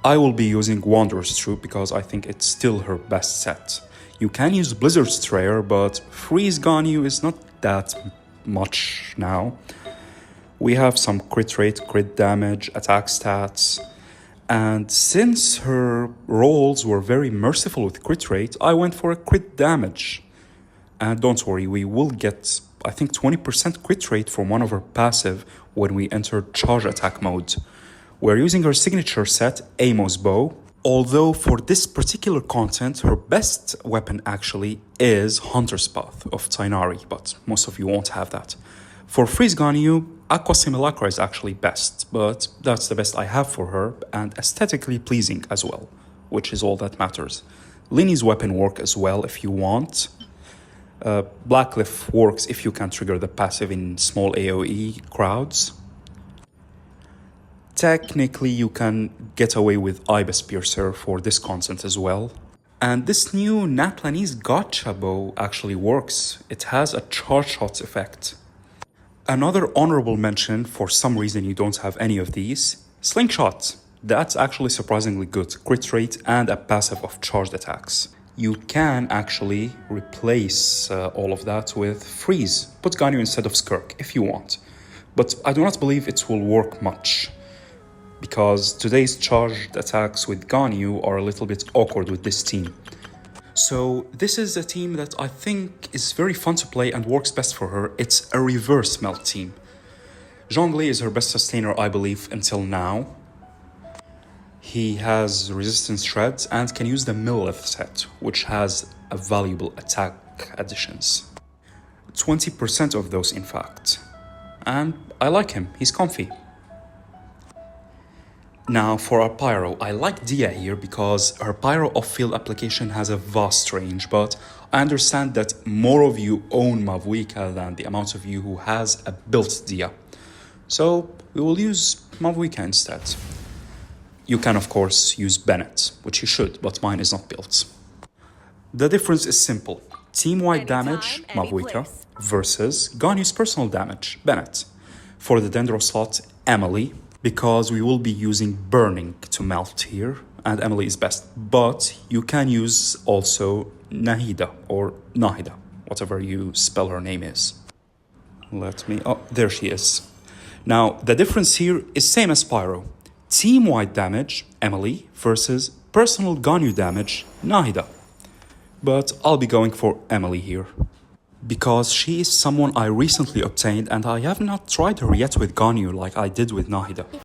I will be using Wanderer's Troop because I think it's still her best set. You can use Blizzard Strayer, but Freeze Ganyu is not that much now. We have some crit rate, crit damage, attack stats, and since her rolls were very merciful with crit rate, I went for a crit damage. And don't worry, we will get, I think, 20% crit rate from one of her passive when we enter charge attack mode. We're using her signature set, Amos Bow. Although for this particular content, her best weapon actually is Hunter's Path of Tainari, but most of you won't have that. For Freeze Ganyu, Aqua Simulacra is actually best, but that's the best I have for her, and aesthetically pleasing as well, which is all that matters. Lini's weapon work as well if you want. Blackcliff works if you can trigger the passive in small AoE crowds. Technically, you can get away with Ibis Piercer for this content as well. And this new Natlanese Gotcha bow actually works. It has a charge shot effect. Another honorable mention, for some reason you don't have any of these, Slingshot. That's actually surprisingly good, crit rate and a passive of charged attacks. You can actually replace all of that with Freeze. Put Ganyu instead of Skirk if you want. But I do not believe it will work much, because today's charged attacks with Ganyu are a little bit awkward with this team. So this is a team that I think is very fun to play and works best for her. It's a reverse melt team. Zhongli is her best sustainer, I believe, until now. He has resistance shreds and can use the Millith set, which has a valuable attack additions. 20% of those, in fact. And I like him, he's comfy. Now for our Pyro, I like Dia here because her Pyro off-field application has a vast range, but I understand that more of you own Mavuika than the amount of you who has a built Dia. So we will use Mavuika instead. You can of course use Bennett, which you should, but mine is not built. The difference is simple. Team-wide damage, Mavuika, versus Ganyu's personal damage, Bennett. For the Dendro slot, Emily, because we will be using Burning to melt here, and Emily is best. But you can use also Nahida, or Nahida, whatever you spell her name is. Oh, there she is. Now, the difference here is same as Pyro. Team-wide damage, Emily, versus personal Ganyu damage, Nahida. But I'll be going for Emily here, because she is someone I recently obtained and I have not tried her yet with Ganyu like I did with Nahida.